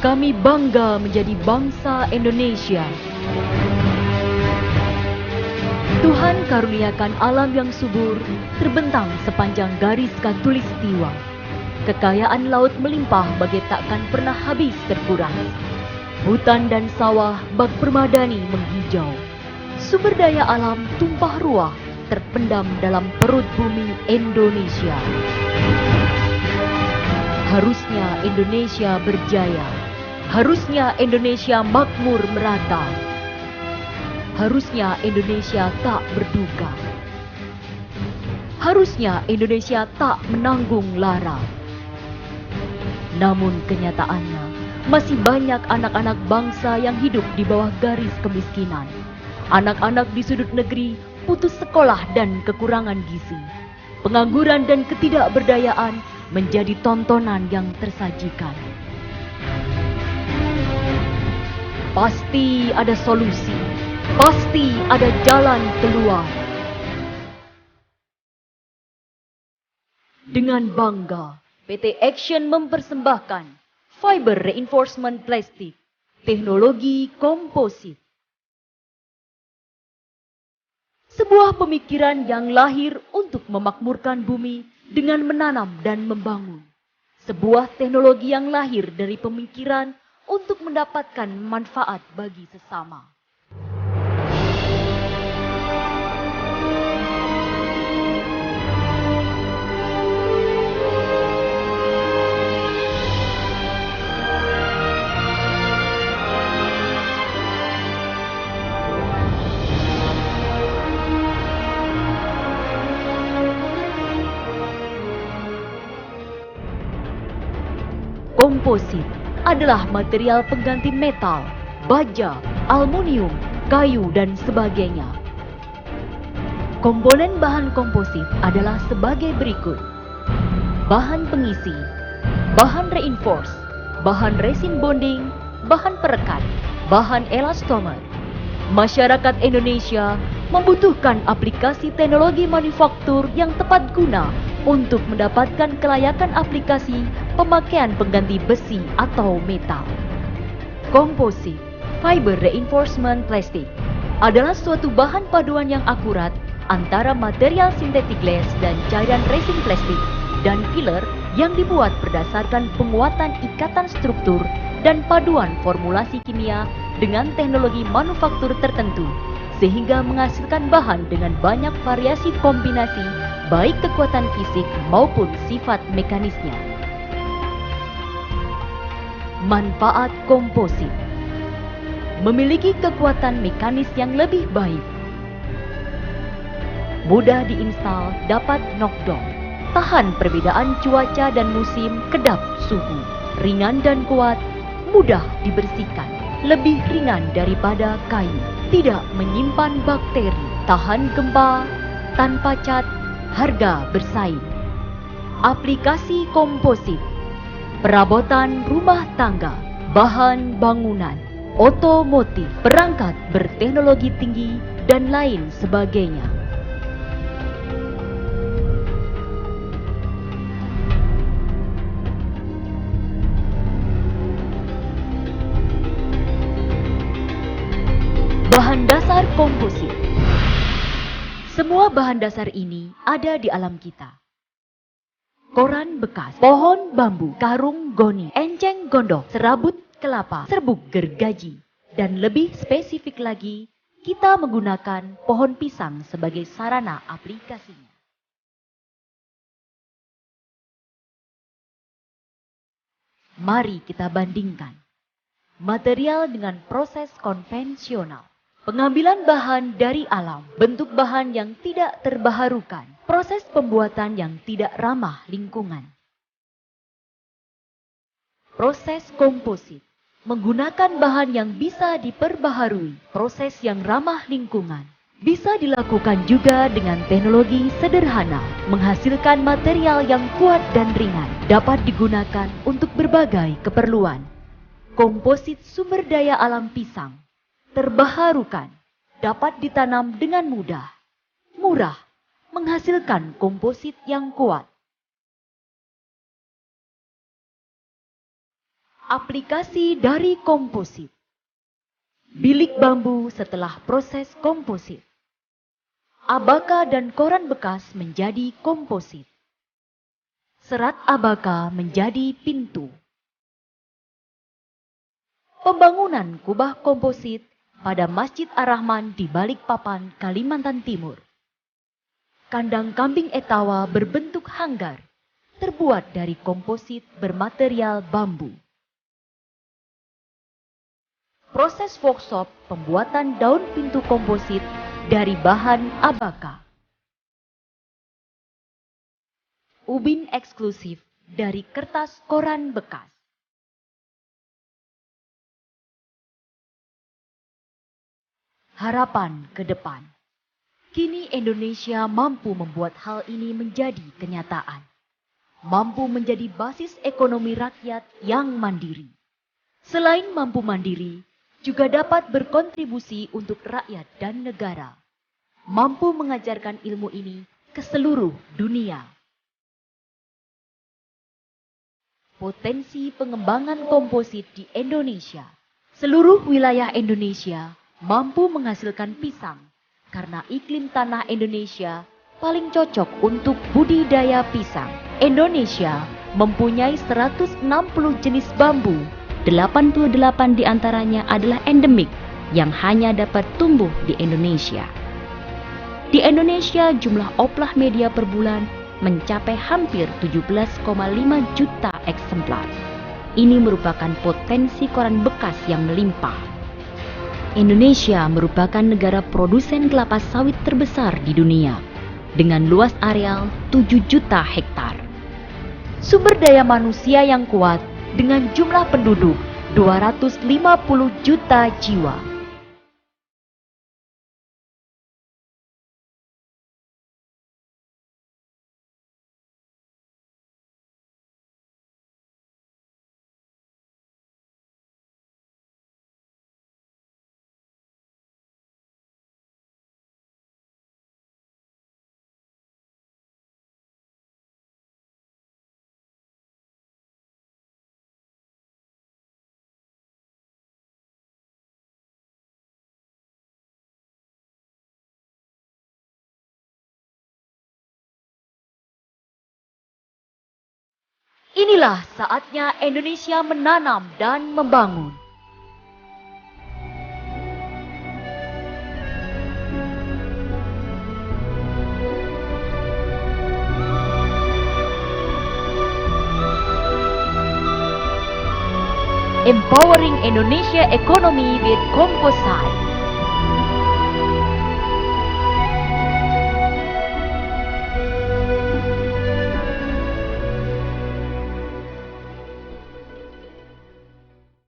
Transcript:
Kami bangga menjadi bangsa Indonesia. Tuhan karuniakan alam yang subur, terbentang sepanjang garis khatulistiwa. Kekayaan laut melimpah bagai takkan pernah habis terkuras. Hutan dan sawah bak permadani menghijau. Sumber daya alam tumpah ruah, terpendam dalam perut bumi Indonesia. Harusnya Indonesia berjaya. Harusnya Indonesia makmur merata. Harusnya Indonesia tak berduka. Harusnya Indonesia tak menanggung lara. Namun kenyataannya, masih banyak anak-anak bangsa yang hidup di bawah garis kemiskinan. Anak-anak di sudut negeri putus sekolah dan kekurangan gizi. Pengangguran dan ketidakberdayaan menjadi tontonan yang tersajikan. Pasti ada solusi, pasti ada jalan keluar. Dengan bangga, PT Action mempersembahkan fiber reinforcement plastik, teknologi komposit. Sebuah pemikiran yang lahir untuk memakmurkan bumi dengan menanam dan membangun. Sebuah teknologi yang lahir dari pemikiran untuk mendapatkan manfaat bagi sesama. Komposit adalah material pengganti metal, baja, aluminium, kayu, dan sebagainya. Komponen bahan komposit adalah sebagai berikut: bahan pengisi, bahan reinforce, bahan resin bonding, bahan perekat, bahan elastomer. Masyarakat Indonesia membutuhkan aplikasi teknologi manufaktur yang tepat guna untuk mendapatkan kelayakan aplikasi pemakaian pengganti besi atau metal. Komposit, fiber reinforcement plastic, adalah suatu bahan paduan yang akurat antara material sintetik glass dan cairan resin plastik dan filler yang dibuat berdasarkan penguatan ikatan struktur dan paduan formulasi kimia dengan teknologi manufaktur tertentu, sehingga menghasilkan bahan dengan banyak variasi kombinasi baik kekuatan fisik maupun sifat mekanisnya. Manfaat komposit: memiliki kekuatan mekanis yang lebih baik, mudah diinstal, dapat knockdown, tahan perbedaan cuaca dan musim, kedap suhu, ringan dan kuat, mudah dibersihkan, lebih ringan daripada kayu, tidak menyimpan bakteri, tahan gempa, tanpa cat, harga bersaing. Aplikasi komposit: perabotan rumah tangga, bahan bangunan, otomotif, perangkat berteknologi tinggi, dan lain sebagainya. Bahan dasar komposit. Semua bahan dasar ini ada di alam kita. Koran bekas, pohon bambu, karung goni, enceng gondok, serabut kelapa, serbuk gergaji, dan lebih spesifik lagi, kita menggunakan pohon pisang sebagai sarana aplikasinya. Mari kita bandingkan material dengan proses konvensional. Pengambilan bahan dari alam, bentuk bahan yang tidak terbaharukan, proses pembuatan yang tidak ramah lingkungan. Proses komposit, menggunakan bahan yang bisa diperbaharui, proses yang ramah lingkungan. Bisa dilakukan juga dengan teknologi sederhana, menghasilkan material yang kuat dan ringan, dapat digunakan untuk berbagai keperluan. Komposit sumber daya alam pisang terbaharukan, dapat ditanam dengan mudah, murah, menghasilkan komposit yang kuat. Aplikasi dari komposit. Bilik bambu setelah proses komposit. Abaka dan koran bekas menjadi komposit. Serat abaka menjadi pintu. Pembangunan kubah komposit pada Masjid Ar-Rahman di Balikpapan, Kalimantan Timur. Kandang kambing etawa berbentuk hanggar, terbuat dari komposit bermaterial bambu. Proses workshop pembuatan daun pintu komposit dari bahan abaka. Ubin eksklusif dari kertas koran bekas. Harapan ke depan. Kini Indonesia mampu membuat hal ini menjadi kenyataan. Mampu menjadi basis ekonomi rakyat yang mandiri. Selain mampu mandiri, juga dapat berkontribusi untuk rakyat dan negara. Mampu mengajarkan ilmu ini ke seluruh dunia. Potensi pengembangan komposit di Indonesia. Seluruh wilayah Indonesia mampu menghasilkan pisang karena iklim tanah Indonesia paling cocok untuk budidaya pisang. Indonesia mempunyai 160 jenis bambu. 88 diantaranya adalah endemik yang hanya dapat tumbuh di Indonesia. Di Indonesia jumlah oplah media per bulan mencapai hampir 17,5 juta eksemplar. Ini merupakan potensi koran bekas yang melimpah. Indonesia merupakan negara produsen kelapa sawit terbesar di dunia dengan luas areal 7 juta hektar. Sumber daya manusia yang kuat dengan jumlah penduduk 250 juta jiwa. Inilah saatnya Indonesia menanam dan membangun. Empowering Indonesia economy with Komposa.